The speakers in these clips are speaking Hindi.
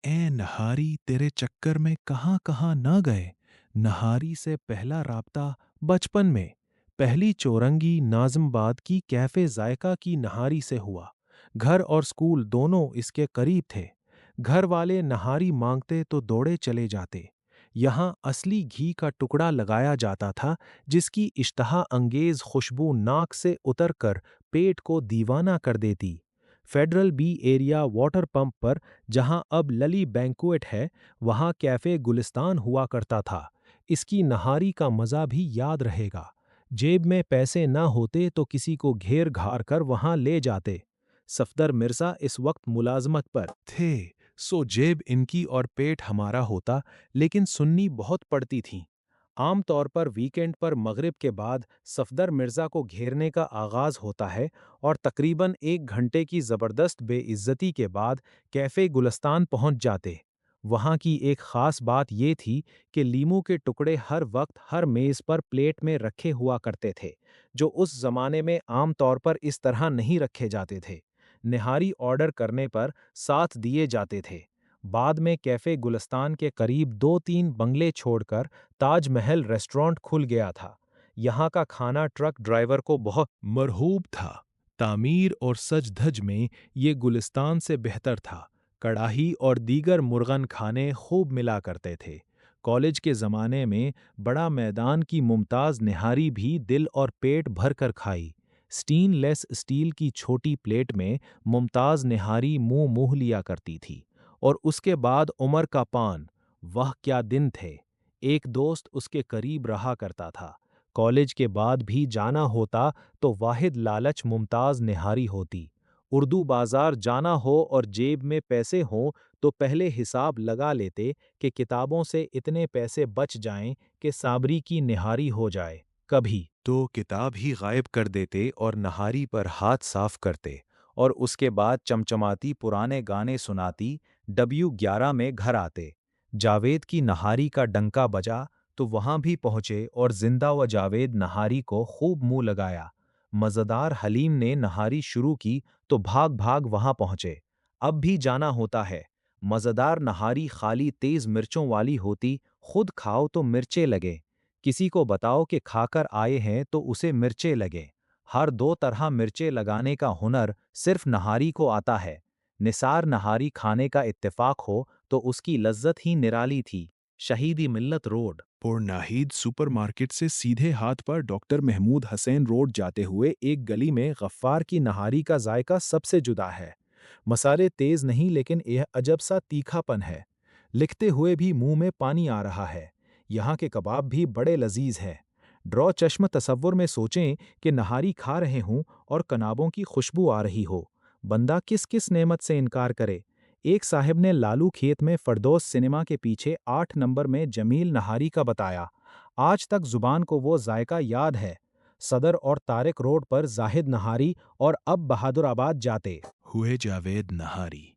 ए नहारी तेरे चक्कर में कहाँ कहाँ न गए। नहारी से पहला राब्ता बचपन में। पहली चौरंगी नाज़िमाबाद की कैफ़े ज़ायका की नहारी से हुआ। घर और स्कूल दोनों इसके करीब थे। घर वाले नहारी मांगते तो दौड़े चले जाते। यहाँ असली घी का टुकड़ा लगाया जाता था, जिसकी इश्तहा अंगेज़ खुशबू नाक से उतरकर पेट को दीवाना कर देती। Federal B area water pump पर, जहां अब लली बैंक्वेट है, वहां कैफे गुलिस्तान हुआ करता था। इसकी नहारी का मजा भी याद रहेगा। जेब में पैसे ना होते तो किसी को घेर घार कर वहां ले जाते। सफदर मिर्जा इस वक्त मुलाजमत पर थे, सो जेब इनकी और पेट हमारा होता, लेकिन सुन्नी बहुत पड़ती थीं। आम तौर पर वीकेंड पर मगरिब के बाद सफदर मिर्जा को घेरने का आगाज होता है और तकरीबन 1 घंटे की ज़बरदस्त बेइज्जती के बाद कैफ़े गुलस्तान पहुंच जाते। वहां की एक ख़ास बात ये थी कि लीमू के टुकड़े हर वक्त हर मेज़ पर प्लेट में रखे हुआ करते थे, जो उस ज़माने में आम तौर पर इस तरह नहीं रखे जाते थे। निहारी ऑर्डर करने पर साथ दिए जाते थे। बाद में कैफ़े गुलस्तान के करीब 2-3 बंगले छोड़कर ताज महल रेस्टोरेंट खुल गया था। यहाँ का खाना ट्रक ड्राइवर को बहुत मरहूब था। तामीर और सज-धज में ये गुलिस्तान से बेहतर था। कड़ाही और दीगर मुर्गन खाने खूब मिला करते थे। कॉलेज के ज़माने में बड़ा मैदान की मुमताज़ निहारी भी दिल और पेट भर कर खाई। स्टेनलेस स्टील की छोटी प्लेट में मुमताज़ निहारी मुंह मुँह लिया करती थी। और उसके बाद उमर का पान। वह क्या दिन थे। एक दोस्त उसके करीब रहा करता था। कॉलेज के बाद भी जाना होता तो वाहिद लालच मुमताज़ निहारी होती। उर्दू बाजार जाना हो और जेब में पैसे हों तो पहले हिसाब लगा लेते कि किताबों से इतने पैसे बच जाएं कि साबरी की निहारी हो जाए। कभी तो किताब ही गायब कर देते और नहारी पर हाथ साफ करते, और उसके बाद चमचमाती पुराने गाने सुनाती W11 में घर आते। जावेद की नहारी का डंका बजा तो वहां भी पहुंचे और जिंदा व जावेद नहारी को खूब मुंह लगाया। मज़ेदार हलीम ने नहारी शुरू की तो भाग भाग वहां पहुंचे। अब भी जाना होता है। मज़ेदार नहारी खाली तेज मिर्चों वाली होती, खुद खाओ तो मिर्चे लगे। किसी को बताओ कि खाकर आए हैं तो उसे मिर्चे लगे। हर दो तरह मिर्चे लगाने का हुनर सिर्फ नहारी को आता है। निसार नहारी खाने का इत्तेफाक हो तो उसकी लज्जत ही निराली थी। शहीदी मिल्लत रोड और नाहिद सुपरमार्केट से सीधे हाथ पर डॉक्टर महमूद हसैन रोड जाते हुए एक गली में गफ्फार की नहारी का जायका सबसे जुदा है। मसाले तेज नहीं, लेकिन यह अजब सा तीखापन है। लिखते हुए भी मुंह में पानी आ रहा है। यहाँ के कबाब भी बड़े लजीज हैं। ड्रॉ चश्म तसव्वुर में सोचें कि नहारी खा रहे हों और कनाबों की खुशबू आ रही हो। बंदा किस किस नेमत से इनकार करे। एक साहब ने लालू खेत में फरदौस सिनेमा के पीछे 8 नंबर में जमील नहारी का बताया। आज तक जुबान को वो जायका याद है। सदर और तारिक रोड पर जाहिद नहारी और अब बहादुराबाद जाते हुए जावेद नहारी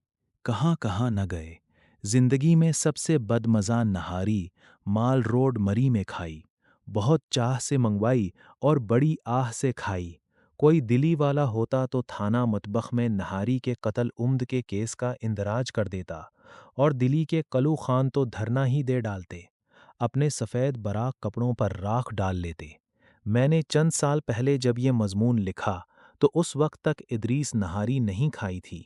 कहाँ कहाँ न गए। जिंदगी में सबसे बदमज़ा नहारी माल रोड मरी में खाई। बहुत चाह से मंगवाई और बड़ी आह से खाई। कोई दिली वाला होता तो थाना मतबख में नहारी के कत्ल उम्द के केस का इंदराज कर देता, और दिली के कलू खान तो धरना ही दे डालते। अपने सफ़ेद बराक कपड़ों पर राख डाल लेते। मैंने चंद साल पहले जब ये मजमून लिखा तो उस वक्त तक इदरीस नहारी नहीं खाई थी।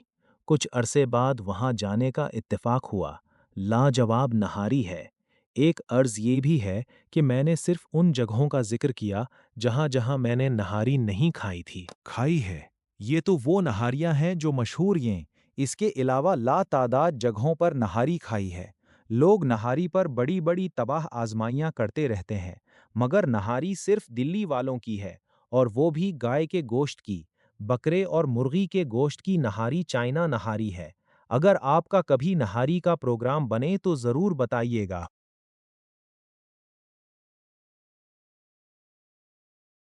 कुछ अरसे बाद वहाँ जाने का इत्तेफाक हुआ। लाजवाब नहारी है। एक अर्ज़ ये भी है कि मैंने सिर्फ उन जगहों का जिक्र किया जहाँ जहाँ मैंने नहारी नहीं खाई थी। खाई है। ये तो वो नहारियाँ हैं जो मशहूर हैं। इसके अलावा लातादाद जगहों पर नहारी खाई है। लोग नहारी पर बड़ी बड़ी तबाह आजमाइयाँ करते रहते हैं, मगर नहारी सिर्फ दिल्ली वालों की है, और वो भी गाय के गोश्त की। बकरे और मुर्गी के गोश्त की नहारी चाइना नहारी है। अगर आपका कभी नहारी का प्रोग्राम बने तो ज़रूर बताइएगा।